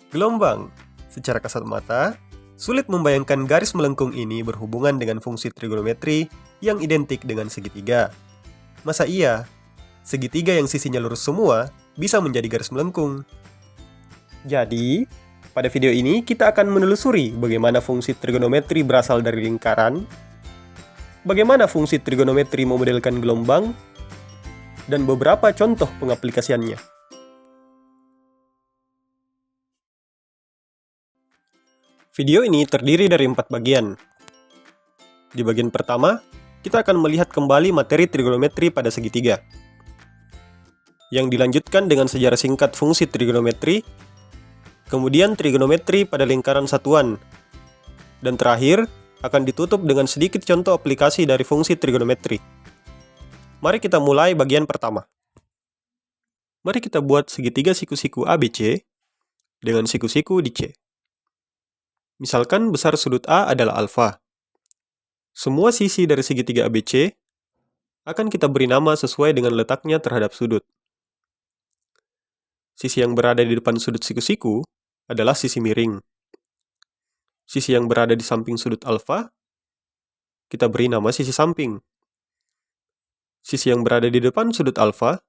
Gelombang. Secara kasat mata, sulit membayangkan garis melengkung ini berhubungan dengan fungsi trigonometri yang identik dengan segitiga. Masa iya? Segitiga yang sisinya lurus semua bisa menjadi garis melengkung. Jadi, pada video ini kita akan menelusuri bagaimana fungsi trigonometri berasal dari lingkaran, bagaimana fungsi trigonometri memodelkan gelombang, dan beberapa contoh pengaplikasiannya. Video ini terdiri dari 4 bagian. Di bagian pertama, kita akan melihat kembali materi trigonometri pada segitiga. Yang dilanjutkan dengan sejarah singkat fungsi trigonometri, kemudian trigonometri pada lingkaran satuan, dan terakhir akan ditutup dengan sedikit contoh aplikasi dari fungsi trigonometri. Mari kita mulai bagian pertama. Mari kita buat segitiga siku-siku ABC dengan siku-siku di C. Misalkan besar sudut A adalah alfa. Semua sisi dari segitiga ABC akan kita beri nama sesuai dengan letaknya terhadap sudut. Sisi yang berada di depan sudut siku-siku adalah sisi miring. Sisi yang berada di samping sudut alfa, kita beri nama sisi samping. Sisi yang berada di depan sudut alfa,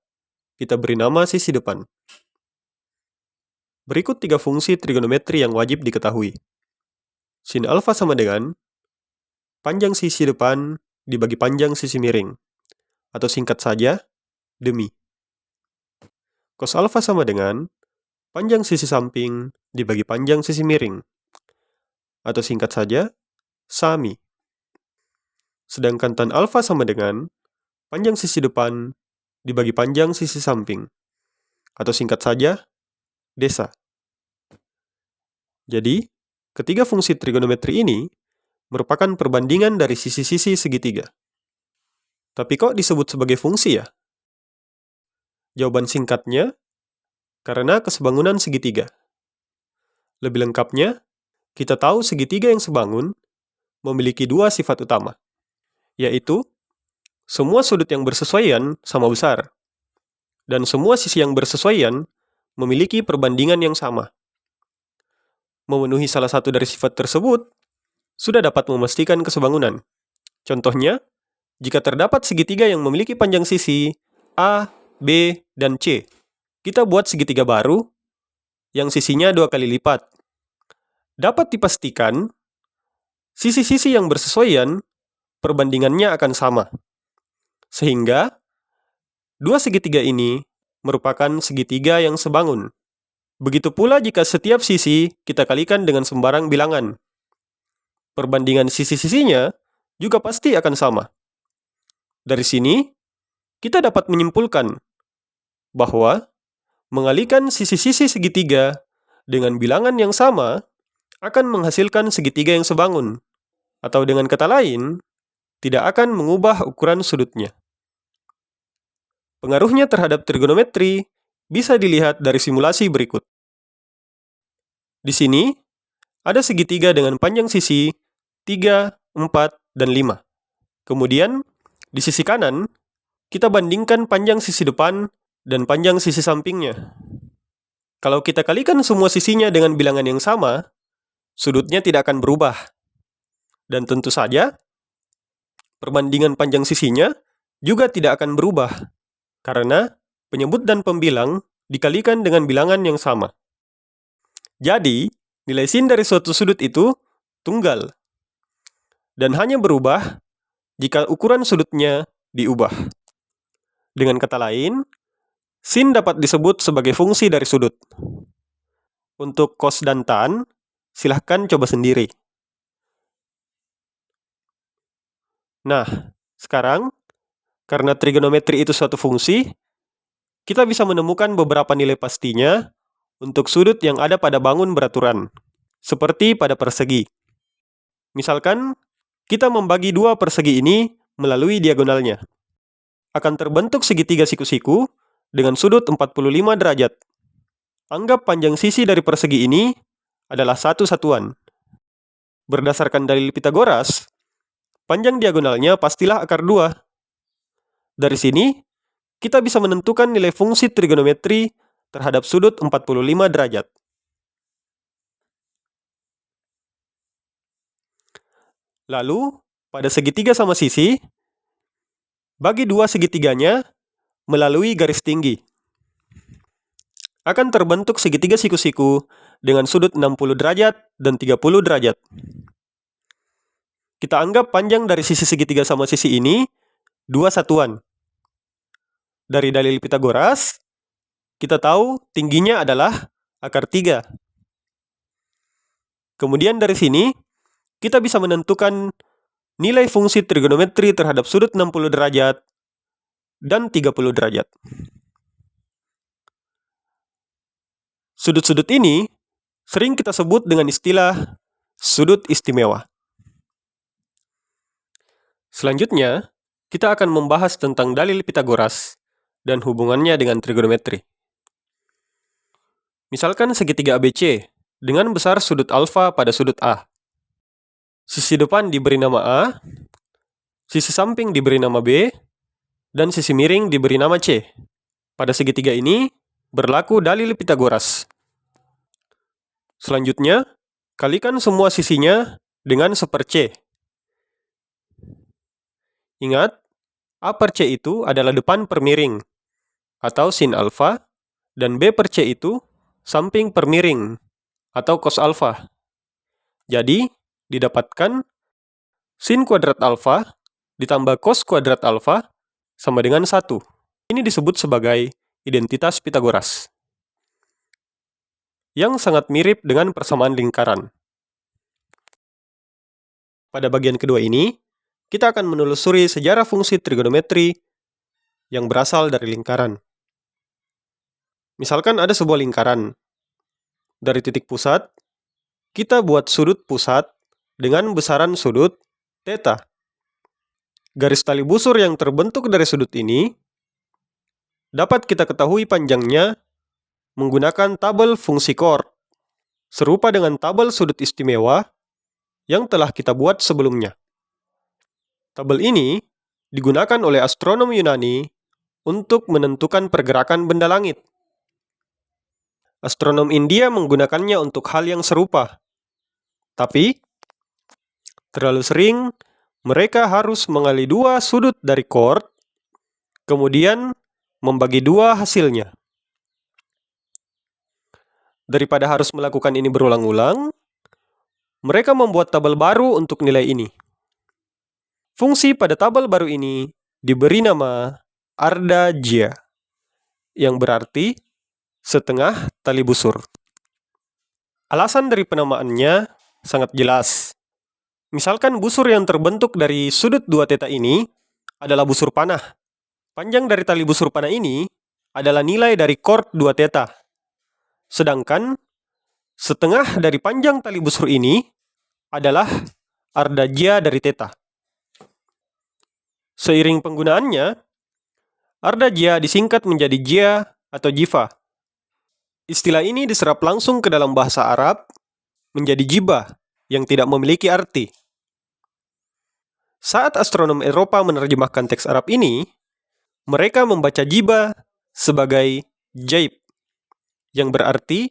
kita beri nama sisi depan. Berikut 3 fungsi trigonometri yang wajib diketahui. Sin alfa sama dengan panjang sisi depan dibagi panjang sisi miring, atau singkat saja, demi. Cos alfa sama dengan panjang sisi samping dibagi panjang sisi miring, atau singkat saja, sami. Sedangkan tan alfa sama dengan panjang sisi depan dibagi panjang sisi samping, atau singkat saja, desa. Jadi, ketiga fungsi trigonometri ini merupakan perbandingan dari sisi-sisi segitiga. Tapi kok disebut sebagai fungsi ya? Jawaban singkatnya, karena kesebangunan segitiga. Lebih lengkapnya, kita tahu segitiga yang sebangun memiliki 2 sifat utama, yaitu semua sudut yang bersesuaian sama besar, dan semua sisi yang bersesuaian memiliki perbandingan yang sama. Memenuhi salah satu dari sifat tersebut, sudah dapat memastikan kesebangunan. Contohnya, jika terdapat segitiga yang memiliki panjang sisi A, B, dan C, kita buat segitiga baru yang sisinya 2 kali lipat. Dapat dipastikan, sisi-sisi yang bersesuaian, perbandingannya akan sama. Sehingga, 2 segitiga ini merupakan segitiga yang sebangun. Begitu pula jika setiap sisi kita kalikan dengan sembarang bilangan. Perbandingan sisi-sisinya juga pasti akan sama. Dari sini, kita dapat menyimpulkan bahwa mengalikan sisi-sisi segitiga dengan bilangan yang sama akan menghasilkan segitiga yang sebangun, atau dengan kata lain, tidak akan mengubah ukuran sudutnya. Pengaruhnya terhadap trigonometri bisa dilihat dari simulasi berikut. Di sini, ada segitiga dengan panjang sisi 3, 4, dan 5. Kemudian, di sisi kanan, kita bandingkan panjang sisi depan dan panjang sisi sampingnya. Kalau kita kalikan semua sisinya dengan bilangan yang sama, sudutnya tidak akan berubah. Dan tentu saja, perbandingan panjang sisinya juga tidak akan berubah, karena penyebut dan pembilang dikalikan dengan bilangan yang sama. Jadi, nilai sin dari suatu sudut itu tunggal, dan hanya berubah jika ukuran sudutnya diubah. Dengan kata lain, sin dapat disebut sebagai fungsi dari sudut. Untuk cos dan tan, silahkan coba sendiri. Nah, sekarang, karena trigonometri itu suatu fungsi, kita bisa menemukan beberapa nilai pastinya untuk sudut yang ada pada bangun beraturan, seperti pada persegi. Misalkan, kita membagi 2 persegi ini melalui diagonalnya. Akan terbentuk segitiga siku-siku dengan sudut 45 derajat. Anggap panjang sisi dari persegi ini adalah satu satuan. Berdasarkan dalil Pythagoras, panjang diagonalnya pastilah akar 2. Dari sini, kita bisa menentukan nilai fungsi trigonometri terhadap sudut 45 derajat. Lalu, pada segitiga sama sisi, bagi dua segitiganya melalui garis tinggi. Akan terbentuk segitiga siku-siku dengan sudut 60 derajat dan 30 derajat. Kita anggap panjang dari sisi segitiga sama sisi ini 2 satuan. Dari dalil Pitagoras, kita tahu tingginya adalah akar 3. Kemudian dari sini, kita bisa menentukan nilai fungsi trigonometri terhadap sudut 60 derajat dan 30 derajat. Sudut-sudut ini sering kita sebut dengan istilah sudut istimewa. Selanjutnya, kita akan membahas tentang dalil Pitagoras dan hubungannya dengan trigonometri. Misalkan segitiga ABC dengan besar sudut alfa pada sudut A. Sisi depan diberi nama A, sisi samping diberi nama B, dan sisi miring diberi nama C. Pada segitiga ini, berlaku dalil Pitagoras. Selanjutnya, kalikan semua sisinya dengan 1/C. Ingat, A per C itu adalah depan per miring, atau sin alfa, dan B per C itu samping per miring, atau cos alfa. Jadi, didapatkan sin kuadrat alfa ditambah cos kuadrat alfa sama dengan 1. Ini disebut sebagai identitas Pitagoras, yang sangat mirip dengan persamaan lingkaran. Pada bagian kedua ini, kita akan menelusuri sejarah fungsi trigonometri yang berasal dari lingkaran. Misalkan ada sebuah lingkaran. Dari titik pusat, kita buat sudut pusat dengan besaran sudut theta. Garis tali busur yang terbentuk dari sudut ini dapat kita ketahui panjangnya menggunakan tabel fungsi chord, serupa dengan tabel sudut istimewa yang telah kita buat sebelumnya. Tabel ini digunakan oleh astronom Yunani untuk menentukan pergerakan benda langit. Astronom India menggunakannya untuk hal yang serupa. Tapi, terlalu sering mereka harus mengali 2 sudut dari chord, kemudian membagi 2 hasilnya. Daripada harus melakukan ini berulang-ulang, mereka membuat tabel baru untuk nilai ini. Fungsi pada tabel baru ini diberi nama ardhagya, yang berarti setengah tali busur. Alasan dari penamaannya sangat jelas. Misalkan busur yang terbentuk dari sudut 2 theta ini adalah busur panah. Panjang dari tali busur panah ini adalah nilai dari chord 2 theta. Sedangkan setengah dari panjang tali busur ini adalah ardhagya dari theta. Seiring penggunaannya, ardhagya disingkat menjadi jya atau jiva. Istilah ini diserap langsung ke dalam bahasa Arab menjadi jibah yang tidak memiliki arti. Saat astronom Eropa menerjemahkan teks Arab ini, mereka membaca jibah sebagai jaib, yang berarti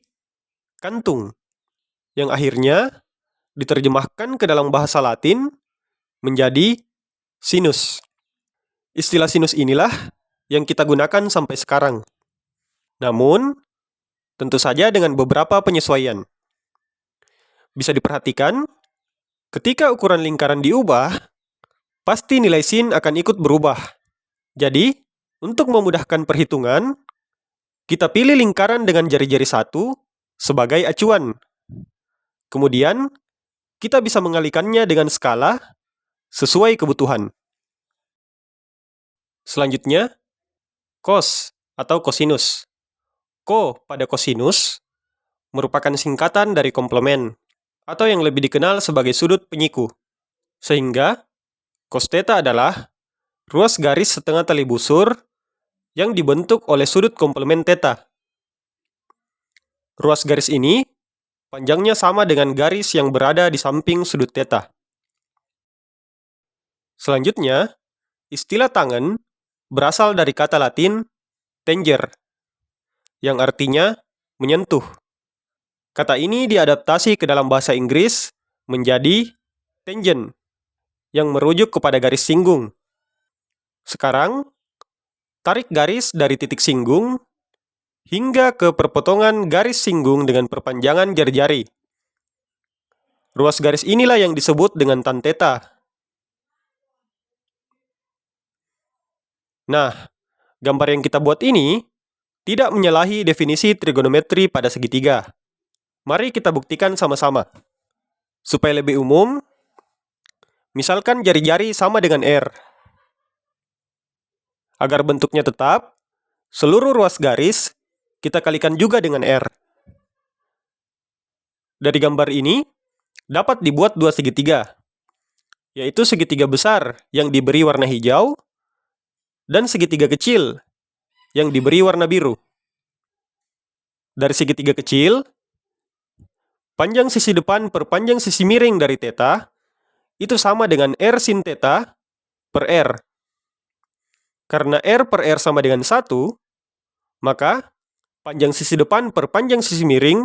kantung, yang akhirnya diterjemahkan ke dalam bahasa Latin menjadi sinus. Istilah sinus inilah yang kita gunakan sampai sekarang. Namun, tentu saja dengan beberapa penyesuaian. Bisa diperhatikan, ketika ukuran lingkaran diubah, pasti nilai sin akan ikut berubah. Jadi, untuk memudahkan perhitungan, kita pilih lingkaran dengan jari-jari 1 sebagai acuan. Kemudian, kita bisa mengalihkannya dengan skala sesuai kebutuhan. Selanjutnya, cos atau kosinus. Ko pada kosinus merupakan singkatan dari komplement, atau yang lebih dikenal sebagai sudut penyiku. Sehingga, cos theta adalah ruas garis setengah tali busur yang dibentuk oleh sudut komplement theta. Ruas garis ini panjangnya sama dengan garis yang berada di samping sudut theta. Selanjutnya, istilah tangen berasal dari kata Latin tanger, yang artinya menyentuh. Kata ini diadaptasi ke dalam bahasa Inggris menjadi tangent, yang merujuk kepada garis singgung. Sekarang, tarik garis dari titik singgung hingga ke perpotongan garis singgung dengan perpanjangan jari-jari. Ruas garis inilah yang disebut dengan tan theta. Nah, gambar yang kita buat ini tidak menyalahi definisi trigonometri pada segitiga. Mari kita buktikan sama-sama. Supaya lebih umum, misalkan jari-jari sama dengan R. Agar bentuknya tetap, seluruh ruas garis kita kalikan juga dengan R. Dari gambar ini, dapat dibuat dua segitiga, yaitu segitiga besar yang diberi warna hijau dan segitiga kecil yang diberi warna biru. Dari segitiga kecil, panjang sisi depan per panjang sisi miring dari theta itu sama dengan R sin theta per R. Karena R per R sama dengan 1, maka panjang sisi depan per panjang sisi miring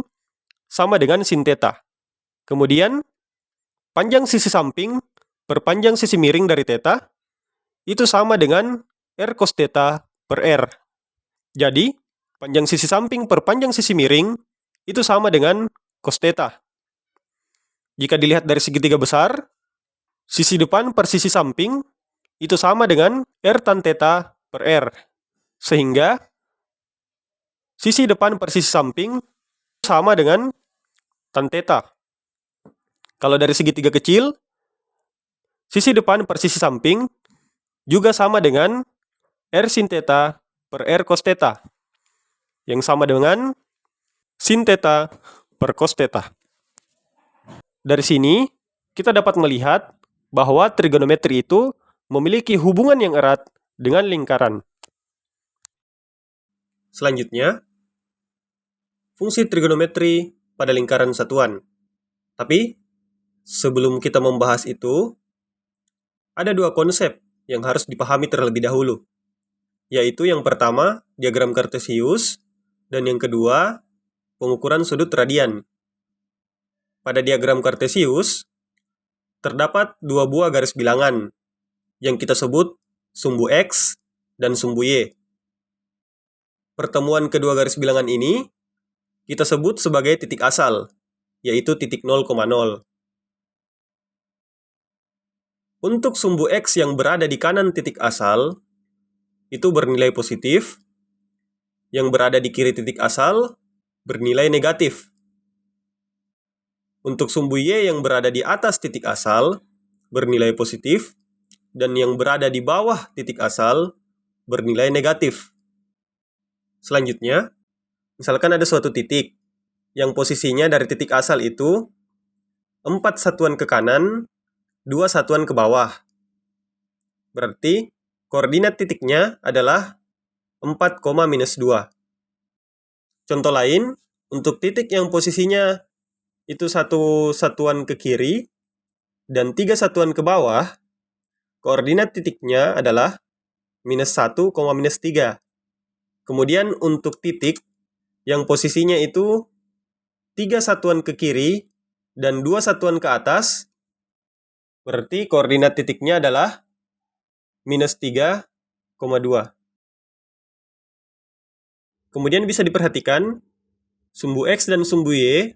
sama dengan sin theta. Kemudian, panjang sisi samping per panjang sisi miring dari theta itu sama dengan R cos theta per R. Jadi, panjang sisi samping per panjang sisi miring itu sama dengan cos theta. Jika dilihat dari segitiga besar, sisi depan per sisi samping itu sama dengan R tan theta per R. Sehingga, sisi depan per sisi samping sama dengan tan theta. Kalau dari segitiga kecil, sisi depan per sisi samping juga sama dengan R sin theta per R cos theta, yang sama dengan sin theta per cos theta. Dari sini, kita dapat melihat bahwa trigonometri itu memiliki hubungan yang erat dengan lingkaran. Selanjutnya, fungsi trigonometri pada lingkaran satuan. Tapi, sebelum kita membahas itu, ada dua konsep yang harus dipahami terlebih dahulu, yaitu yang pertama, diagram kartesius, dan yang kedua, pengukuran sudut radian. Pada diagram kartesius, terdapat dua buah garis bilangan, yang kita sebut sumbu X dan sumbu Y. Pertemuan kedua garis bilangan ini kita sebut sebagai titik asal, yaitu titik 0,0. Untuk sumbu X yang berada di kanan titik asal, itu bernilai positif, yang berada di kiri titik asal bernilai negatif. Untuk sumbu Y yang berada di atas titik asal bernilai positif, dan yang berada di bawah titik asal bernilai negatif. Selanjutnya, misalkan ada suatu titik yang posisinya dari titik asal itu 4 satuan ke kanan, 2 satuan ke bawah. Berarti koordinat titiknya adalah 4, minus 2. Contoh lain, untuk titik yang posisinya itu 1 satuan ke kiri dan 3 satuan ke bawah, koordinat titiknya adalah minus 1, minus 3. Kemudian untuk titik yang posisinya itu 3 satuan ke kiri dan 2 satuan ke atas, berarti koordinat titiknya adalah minus 3, 2. Kemudian bisa diperhatikan, sumbu X dan sumbu Y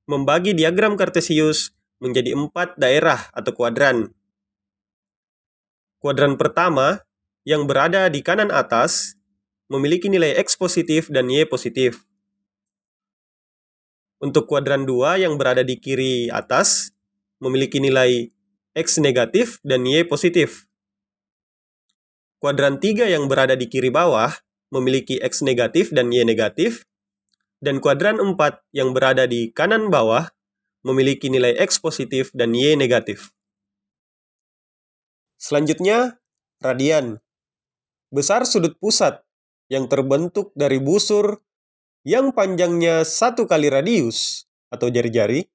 membagi diagram kartesius menjadi 4 daerah atau kuadran. Kuadran pertama yang berada di kanan atas memiliki nilai X positif dan Y positif. Untuk kuadran 2 yang berada di kiri atas memiliki nilai X negatif dan Y positif. Kuadran 3 yang berada di kiri bawah memiliki X negatif dan Y negatif. Dan kuadran 4 yang berada di kanan bawah memiliki nilai X positif dan Y negatif. Selanjutnya, radian. Besar sudut pusat yang terbentuk dari busur yang panjangnya 1 kali radius atau jari-jari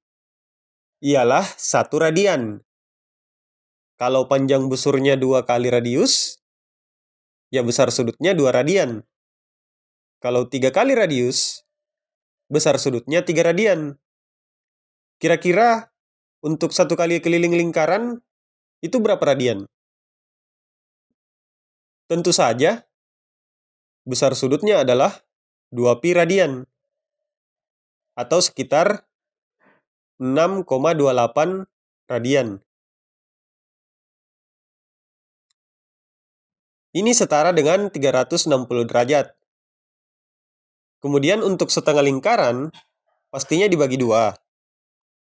ialah 1 radian. Kalau panjang busurnya 2 kali radius, ya besar sudutnya 2 radian. Kalau 3 kali radius, besar sudutnya 3 radian. Kira-kira untuk 1 kali keliling lingkaran, Itu berapa radian? Tentu saja, besar sudutnya adalah 2pi radian, atau sekitar 6,28 radian. Ini setara dengan 360 derajat. Kemudian untuk setengah lingkaran, pastinya dibagi 2.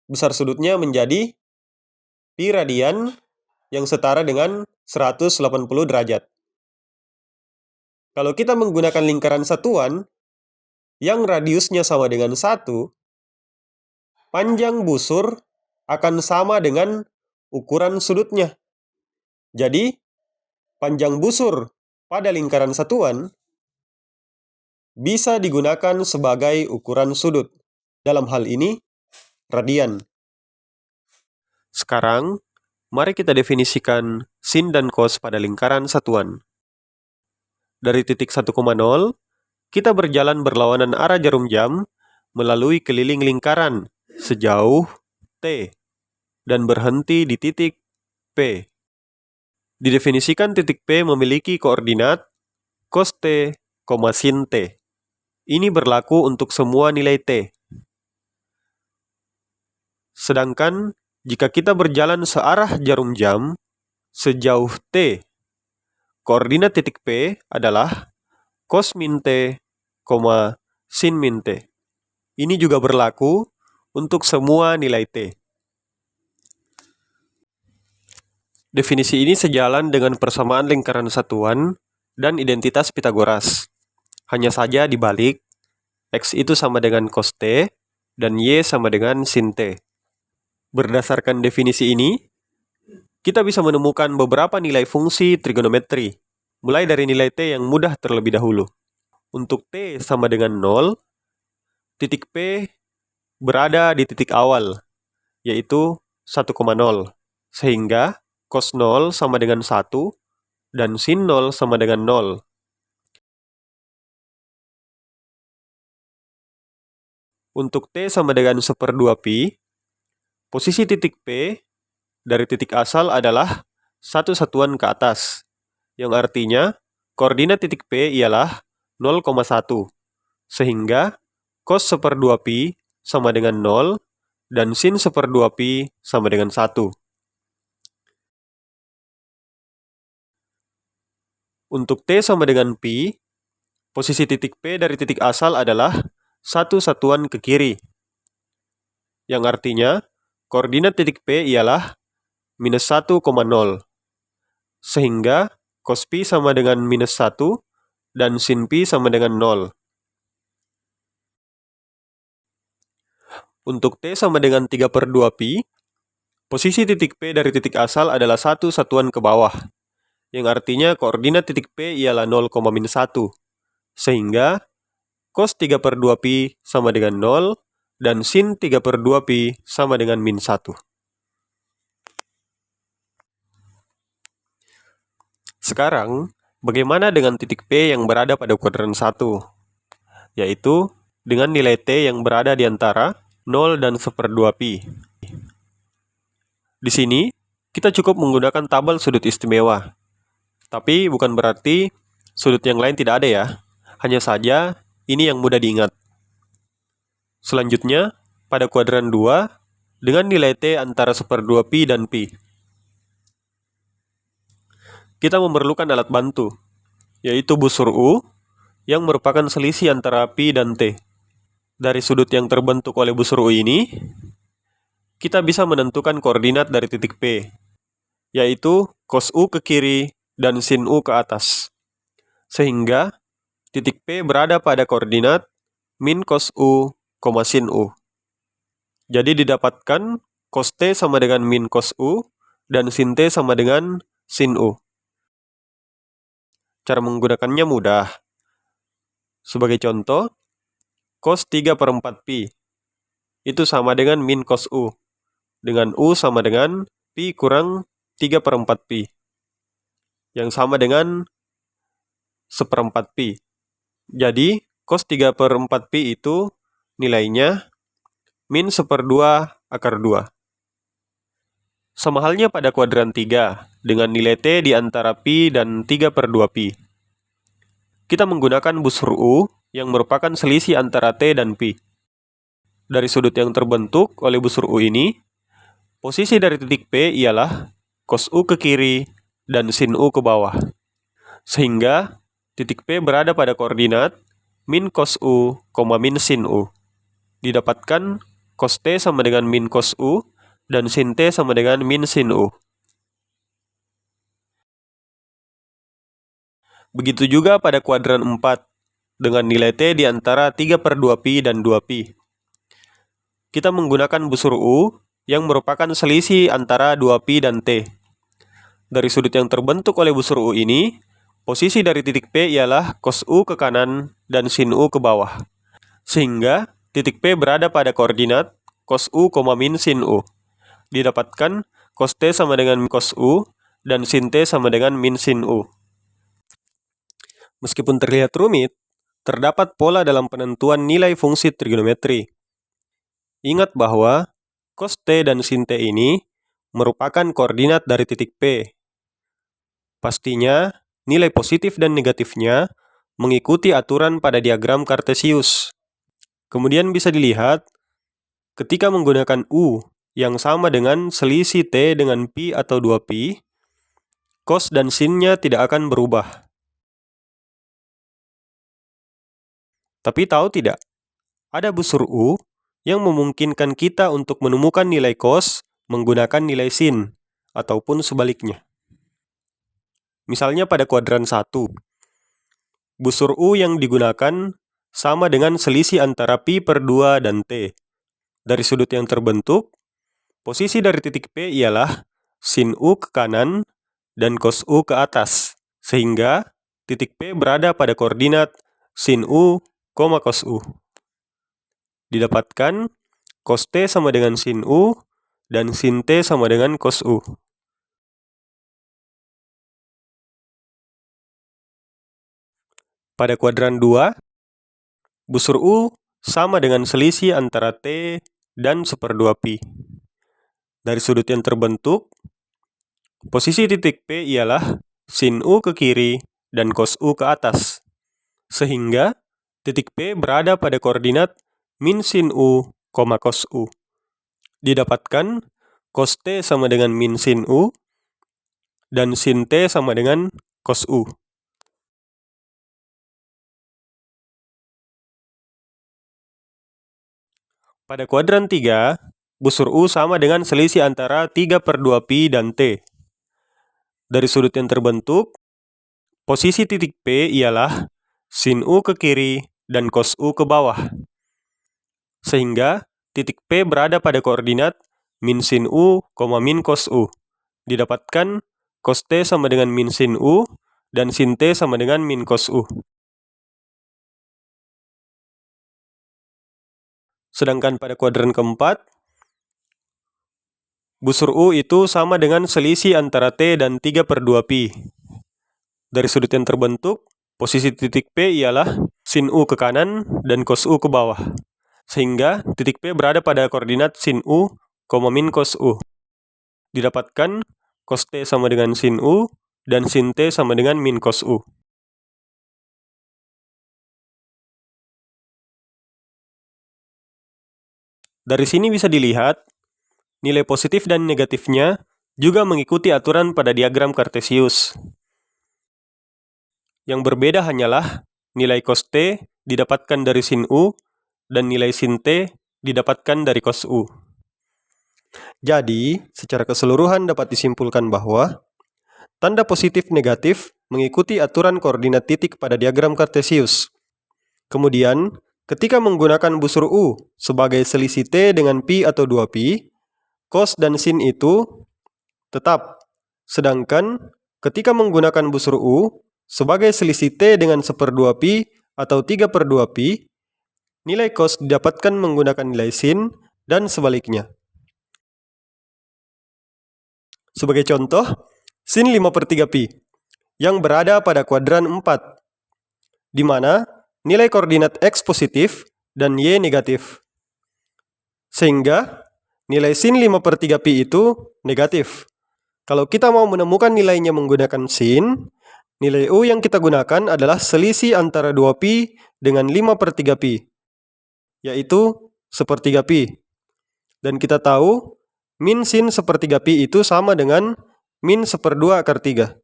Besar sudutnya menjadi pi radian yang setara dengan 180 derajat. Kalau kita menggunakan lingkaran satuan, yang radiusnya sama dengan 1, panjang busur akan sama dengan ukuran sudutnya. Jadi, panjang busur pada lingkaran satuan bisa digunakan sebagai ukuran sudut. Dalam hal ini, radian. Sekarang, mari kita definisikan sin dan cos pada lingkaran satuan. Dari titik 1,0, kita berjalan berlawanan arah jarum jam melalui keliling lingkaran sejauh T dan berhenti di titik P. Didefinisikan titik P memiliki koordinat cos T, sin T. Ini berlaku untuk semua nilai T. Sedangkan, jika kita berjalan searah jarum jam sejauh T, koordinat titik P adalah cos min T, sin min T. Ini juga berlaku untuk semua nilai T. Definisi ini sejalan dengan persamaan lingkaran satuan dan identitas Pitagoras. Hanya saja dibalik, X itu sama dengan cos T dan Y sama dengan sin T. Berdasarkan definisi ini, kita bisa menemukan beberapa nilai fungsi trigonometri, mulai dari nilai T yang mudah terlebih dahulu. Untuk T sama dengan 0, titik P berada di titik awal, yaitu 1,0, sehingga cos 0 sama dengan 1 dan sin 0 sama dengan 0. Untuk T sama dengan 1/2pi, posisi titik P dari titik asal adalah satu satuan ke atas, yang artinya koordinat titik P ialah 0,1, sehingga cos 1/2pi sama dengan 0 dan sin 1/2pi sama dengan 1. Untuk T sama dengan pi, posisi titik P dari titik asal adalah satu satuan ke kiri, yang artinya koordinat titik P ialah minus 1,0, sehingga cos pi sama dengan minus 1 dan sin pi sama dengan 0. Untuk T sama dengan 3/2pi, posisi titik P dari titik asal adalah satu satuan ke bawah, yang artinya koordinat titik P ialah 0,-1, sehingga cos 3/2pi sama dengan 0 dan sin 3/2pi sama dengan min 1. Sekarang, bagaimana dengan titik P yang berada pada kuadran 1? Yaitu dengan nilai T yang berada di antara 0 dan 1/2pi. Di sini, kita cukup menggunakan tabel sudut istimewa. Tapi bukan berarti sudut yang lain tidak ada ya. Hanya saja, ini yang mudah diingat. Selanjutnya, pada kuadran 2, dengan nilai T antara 1/2pi dan pi, kita memerlukan alat bantu, yaitu busur U, yang merupakan selisih antara pi dan T. Dari sudut yang terbentuk oleh busur U ini, kita bisa menentukan koordinat dari titik P, yaitu cos U ke kiri dan sin U ke atas. Sehingga, titik P berada pada koordinat min cos U, sin U. Jadi didapatkan cos T sama dengan min cos U dan sin T sama dengan sin U. Cara menggunakannya mudah. Sebagai contoh, cos 3/4pi itu sama dengan min cos U, dengan U sama dengan pi kurang 3/4pi, yang sama dengan 1/4pi. Jadi, cos 3/4pi itu nilainya min 1/2 akar 2. Sama halnya pada kuadran 3, dengan nilai T di antara Pi dan 3/2 Pi. Kita menggunakan busur U yang merupakan selisih antara T dan Pi. Dari sudut yang terbentuk oleh busur U ini, posisi dari titik P ialah cos U ke kiri dan sin U ke bawah. Sehingga titik P berada pada koordinat min cos U, min sin U. Didapatkan cos T sama dengan min cos U dan sin T sama dengan min sin U. Begitu juga pada kuadran 4 dengan nilai T di antara 3/2 Pi dan 2Pi. Kita menggunakan busur U yang merupakan selisih antara 2Pi dan T. Dari sudut yang terbentuk oleh busur U ini, posisi dari titik P ialah cos U ke kanan dan sin U ke bawah. Sehingga titik P berada pada koordinat cos U, min sin U. Didapatkan cos T sama dengan cos U dan sin T sama dengan min sin U. Meskipun terlihat rumit, terdapat pola dalam penentuan nilai fungsi trigonometri. Ingat bahwa cos T dan sin T ini merupakan koordinat dari titik P. Pastinya, nilai positif dan negatifnya mengikuti aturan pada diagram Kartesius. Kemudian bisa dilihat, ketika menggunakan U yang sama dengan selisih T dengan Pi atau 2Pi, cos dan sin-nya tidak akan berubah. Tapi tahu tidak, ada busur U yang memungkinkan kita untuk menemukan nilai cos menggunakan nilai sin, ataupun sebaliknya. Misalnya pada kuadran 1, busur U yang digunakan sama dengan selisih antara Pi/2 dan T. Dari sudut yang terbentuk, posisi dari titik P ialah sin U ke kanan dan cos U ke atas, sehingga titik P berada pada koordinat sin U, cos U. Didapatkan cos T sama dengan sin U dan sin T sama dengan cos U. Pada kuadran 2, busur U sama dengan selisih antara T dan 1/2Pi. Dari sudut yang terbentuk, posisi titik P ialah sin U ke kiri dan cos U ke atas. Sehingga titik P berada pada koordinat min sin U, cos U. Didapatkan cos T sama dengan min sin U dan sin T sama dengan cos U. Pada kuadran 3, busur U sama dengan selisih antara 3/2Pi dan T. Dari sudut yang terbentuk, posisi titik P ialah sin U ke kiri dan cos U ke bawah. Sehingga titik P berada pada koordinat min sin U, min cos U. Didapatkan cos T sama dengan min sin U dan sin T sama dengan min cos U. Sedangkan pada kuadran keempat, busur U itu sama dengan selisih antara T dan 3/2Pi. Dari sudut yang terbentuk, posisi titik P ialah sin U ke kanan dan cos U ke bawah. Sehingga titik P berada pada koordinat sin U, min cos U. Didapatkan cos T sama dengan sin U dan sin T sama dengan min cos U. Dari sini bisa dilihat, nilai positif dan negatifnya juga mengikuti aturan pada diagram Kartesius. Yang berbeda hanyalah nilai cos T didapatkan dari sin U dan nilai sin T didapatkan dari cos U. Jadi, secara keseluruhan dapat disimpulkan bahwa tanda positif negatif mengikuti aturan koordinat titik pada diagram Kartesius. Kemudian, ketika menggunakan busur U sebagai selisih T dengan Pi atau 2Pi, cos dan sin itu tetap. Sedangkan, ketika menggunakan busur U sebagai selisih T dengan 1/2Pi atau 3/2Pi, nilai cos didapatkan menggunakan nilai sin dan sebaliknya. Sebagai contoh, sin 5/3Pi yang berada pada kuadran 4, di mana nilai koordinat X positif dan Y negatif. Sehingga nilai sin 5/3 pi itu negatif. Kalau kita mau menemukan nilainya menggunakan sin, nilai U yang kita gunakan adalah selisih antara 2pi dengan 5/3 pi, yaitu 1/3 pi. Dan kita tahu, min sin 1/3 pi itu sama dengan min 1/2 akar 3.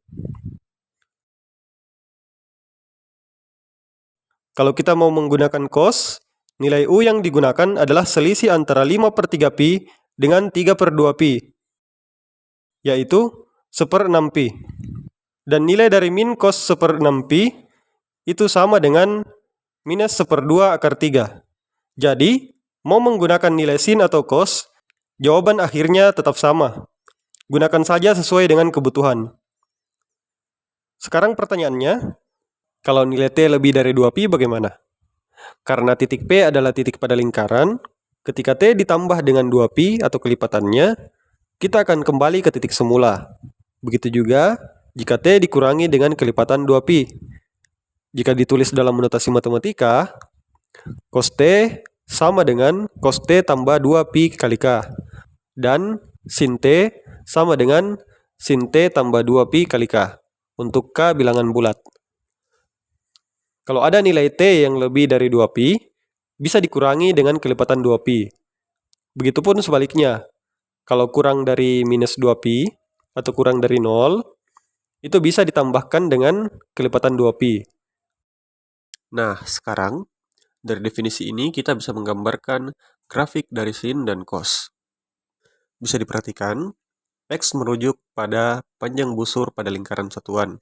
Kalau kita mau menggunakan cos, nilai U yang digunakan adalah selisih antara 5/3 pi dengan 3/2 pi, yaitu 1/6 pi. Dan nilai dari min cos 1/6 pi itu sama dengan minus 1/2 akar 3. Jadi, mau menggunakan nilai sin atau cos, jawaban akhirnya tetap sama. Gunakan saja sesuai dengan kebutuhan. Sekarang pertanyaannya, kalau nilai T lebih dari 2pi bagaimana? Karena titik P adalah titik pada lingkaran, ketika T ditambah dengan 2pi atau kelipatannya, kita akan kembali ke titik semula. Begitu juga jika T dikurangi dengan kelipatan 2pi. Jika ditulis dalam notasi matematika, cos T sama dengan cos T tambah 2pi kali K. Dan sin T sama dengan sin T tambah 2pi kali K. Untuk K bilangan bulat. Kalau ada nilai T yang lebih dari 2pi, bisa dikurangi dengan kelipatan 2pi. Begitupun sebaliknya. Kalau kurang dari minus 2pi atau kurang dari 0, itu bisa ditambahkan dengan kelipatan 2pi. Nah, sekarang dari definisi ini kita bisa menggambarkan grafik dari sin dan cos. Bisa diperhatikan, X merujuk pada panjang busur pada lingkaran satuan.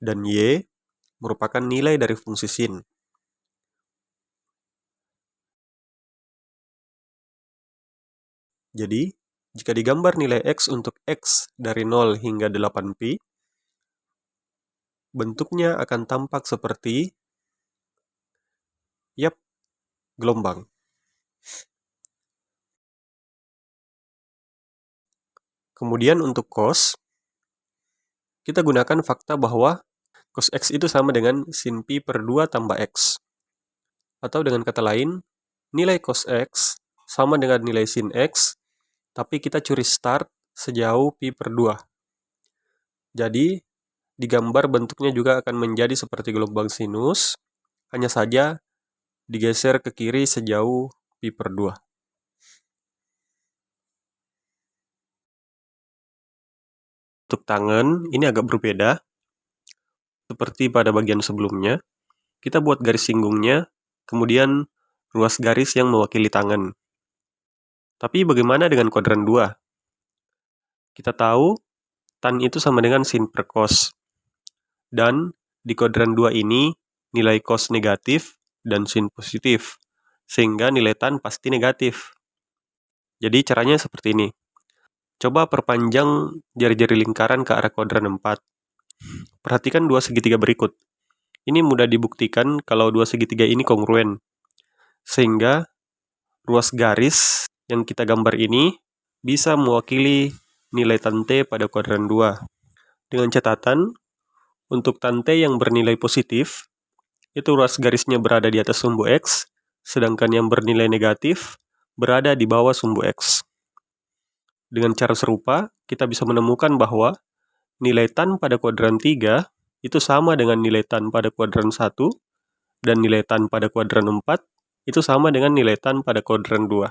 Dan Y merupakan nilai dari fungsi sin. Jadi, jika digambar nilai X untuk X dari 0 hingga 8pi, bentuknya akan tampak seperti gelombang. Kemudian untuk cos, kita gunakan fakta bahwa cos X itu sama dengan sin pi per 2 tambah X. Atau dengan kata lain, nilai cos X sama dengan nilai sin X, tapi kita curi start sejauh pi per 2. Jadi, digambar bentuknya juga akan menjadi seperti gelombang sinus, hanya saja digeser ke kiri sejauh pi per 2. Untuk tangan, ini agak berbeda. Seperti pada bagian sebelumnya, kita buat garis singgungnya, kemudian ruas garis yang mewakili tangan. Tapi bagaimana dengan kuadran 2? Kita tahu, tan itu sama dengan sin per cos. Dan di kuadran 2 ini, nilai cos negatif dan sin positif, sehingga nilai tan pasti negatif. Jadi caranya seperti ini. Coba perpanjang jari-jari lingkaran ke arah kuadran 4. Perhatikan dua segitiga berikut. Ini mudah dibuktikan kalau dua segitiga ini kongruen. Sehingga ruas garis yang kita gambar ini bisa mewakili nilai tan T pada kuadran 2. Dengan catatan, untuk tan T yang bernilai positif, itu ruas garisnya berada di atas sumbu X, sedangkan yang bernilai negatif berada di bawah sumbu X. Dengan cara serupa, kita bisa menemukan bahwa nilai tan pada kuadran 3 itu sama dengan nilai tan pada kuadran 1, dan nilai tan pada kuadran 4 itu sama dengan nilai tan pada kuadran 2.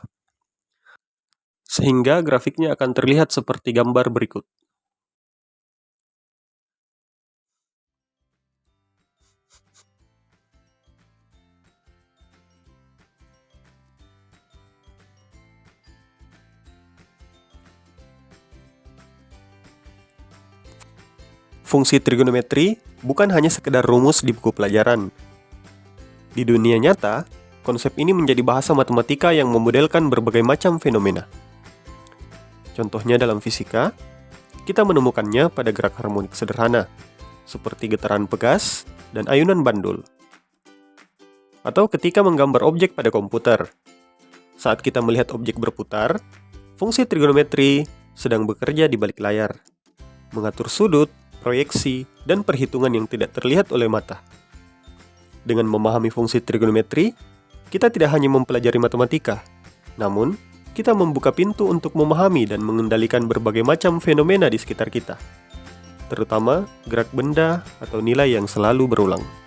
Sehingga grafiknya akan terlihat seperti gambar berikut. Fungsi trigonometri bukan hanya sekedar rumus di buku pelajaran. Di dunia nyata, konsep ini menjadi bahasa matematika yang memodelkan berbagai macam fenomena. Contohnya dalam fisika, kita menemukannya pada gerak harmonik sederhana, seperti getaran pegas dan ayunan bandul. Atau ketika menggambar objek pada komputer. Saat kita melihat objek berputar, fungsi trigonometri sedang bekerja di balik layar, mengatur sudut, proyeksi, dan perhitungan yang tidak terlihat oleh mata. Dengan memahami fungsi trigonometri, kita tidak hanya mempelajari matematika, namun kita membuka pintu untuk memahami dan mengendalikan berbagai macam fenomena di sekitar kita, terutama gerak benda atau nilai yang selalu berulang.